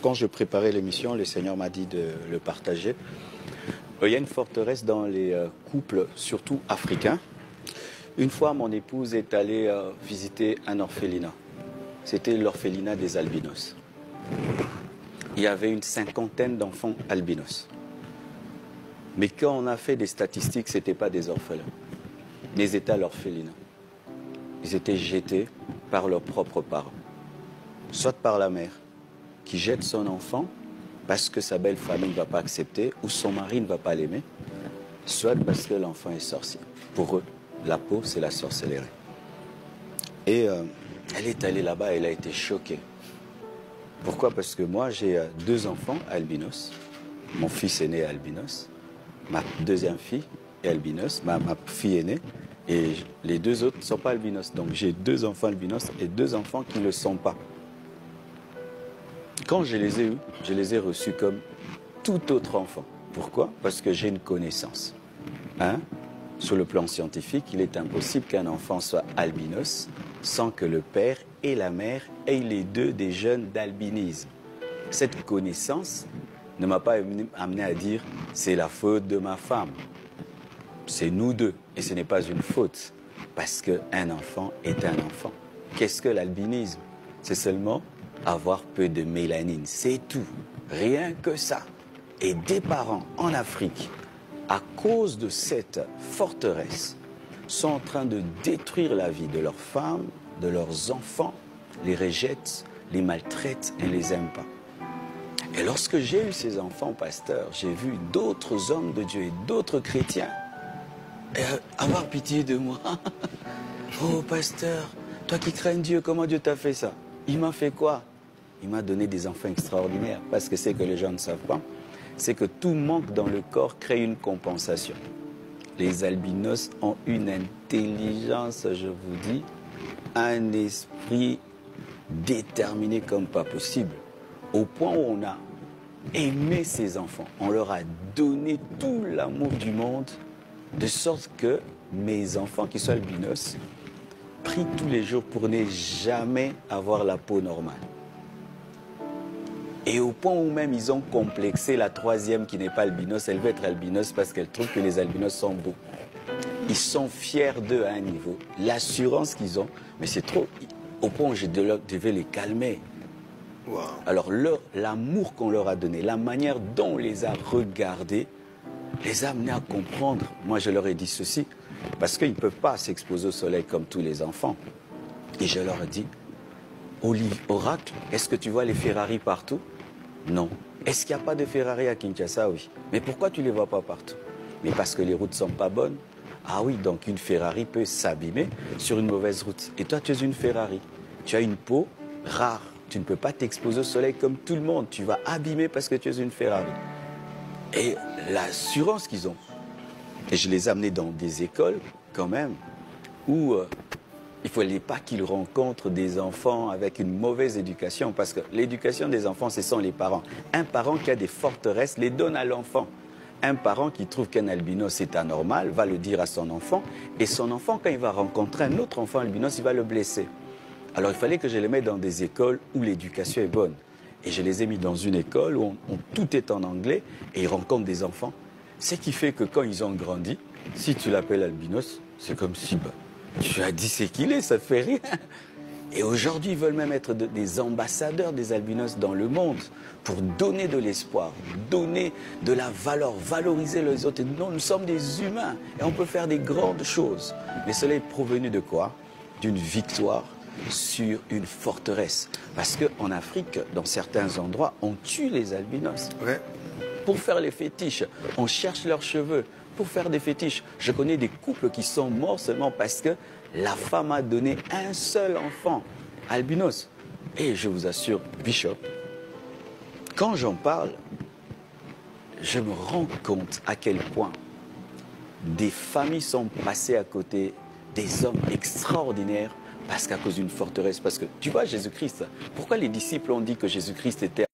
Quand je préparais l'émission, le Seigneur m'a dit de le partager. Il y a une forteresse dans les couples, surtout africains. Une fois, mon épouse est allée visiter un orphelinat. C'était l'orphelinat des albinos. Il y avait une cinquantaine d'enfants albinos. Mais quand on a fait des statistiques, ce n'étaient pas des orphelins. Ils étaient à l'orphelinat. Ils étaient jetés par leurs propres parents. Soit par la mère, qui jette son enfant parce que sa belle famille ne va pas accepter ou son mari ne va pas l'aimer, soit parce que l'enfant est sorcier. Pour eux, la peau, c'est la sorcellerie. Et elle est allée là-bas, elle a été choquée. Pourquoi? Parce que moi, j'ai 2 enfants albinos. Mon fils est né albinos. Ma deuxième fille est albinos. Ma fille est née. Et les 2 autres ne sont pas albinos. Donc j'ai 2 enfants albinos et 2 enfants qui ne le sont pas. Quand je les ai eus, je les ai reçus comme tout autre enfant. Pourquoi? Parce que j'ai une connaissance. Sur le plan scientifique, il est impossible qu'un enfant soit albinos sans que le père et la mère aient les 2 des gènes d'albinisme. Cette connaissance ne m'a pas amené à dire « c'est la faute de ma femme ». C'est nous 2 et ce n'est pas une faute parce qu'un enfant est un enfant. Qu'est-ce que l'albinisme? C'est seulement avoir peu de mélanine, c'est tout, rien que ça. Et des parents en Afrique, à cause de cette forteresse, sont en train de détruire la vie de leurs femmes, de leurs enfants, les rejettent, les maltraitent et ne les aiment pas. Et lorsque j'ai eu ces enfants, pasteur, j'ai vu d'autres hommes de Dieu et d'autres chrétiens avoir pitié de moi. Oh pasteur, toi qui crains Dieu, comment Dieu t'a fait ça? Il m'a fait quoi? Il m'a donné des enfants extraordinaires. Parce que c'est que les gens ne savent pas, c'est que tout manque dans le corps crée une compensation. Les albinos ont une intelligence, je vous dis, un esprit déterminé comme pas possible. Au point où on a aimé ces enfants, on leur a donné tout l'amour du monde, de sorte que mes enfants qui sont albinos prient tous les jours pour ne jamais avoir la peau normale. Et au point où même ils ont complexé la 3e qui n'est pas albinos, elle veut être albinos parce qu'elle trouve que les albinos sont beaux. Ils sont fiers d'eux à un niveau. L'assurance qu'ils ont, mais c'est trop, au point où je devais les calmer. Wow. Alors l'amour qu'on leur a donné, la manière dont on les a regardés, les a amenés à comprendre. Moi je leur ai dit ceci, parce qu'ils ne peuvent pas s'exposer au soleil comme tous les enfants. Et je leur ai dit, Oracle, est-ce que tu vois les Ferrari partout? Non. Est-ce qu'il n'y a pas de Ferrari à Kinshasa? Oui. Mais pourquoi tu ne les vois pas partout? Mais parce que les routes ne sont pas bonnes. Ah oui, donc une Ferrari peut s'abîmer sur une mauvaise route. Et toi, tu es une Ferrari. Tu as une peau rare. Tu ne peux pas t'exposer au soleil comme tout le monde. Tu vas abîmer parce que tu es une Ferrari. Et l'assurance qu'ils ont. Et je les ai amenés dans des écoles, quand même, où il ne fallait pas qu'ils rencontrent des enfants avec une mauvaise éducation. Parce que l'éducation des enfants, ce sont les parents. Un parent qui a des forteresses les donne à l'enfant. Un parent qui trouve qu'un albinos est anormal va le dire à son enfant. Et son enfant, quand il va rencontrer un autre enfant albinos, il va le blesser. Alors il fallait que je les mette dans des écoles où l'éducation est bonne. Et je les ai mis dans une école où tout est en anglais et ils rencontrent des enfants. Ce qui fait que quand ils ont grandi, si tu l'appelles albinos, c'est comme si tu as dit c'est qu'il est, ça ne fait rien. Et aujourd'hui, ils veulent même être des ambassadeurs des albinos dans le monde pour donner de l'espoir, donner de la valeur, valoriser les autres. Non, nous sommes des humains et on peut faire des grandes choses. Mais cela est provenu de quoi? D'une victoire sur une forteresse. Parce qu'en Afrique, dans certains endroits, on tue les albinos. Ouais. Pour faire les fétiches, on cherche leurs cheveux. Pour faire des fétiches, je connais des couples qui sont morts seulement parce que la femme a donné un seul enfant, albinos. Et je vous assure, Bishop, quand j'en parle, je me rends compte à quel point des familles sont passées à côté des hommes extraordinaires parce qu'à cause d'une forteresse. Parce que tu vois Jésus-Christ, pourquoi les disciples ont dit que Jésus-Christ était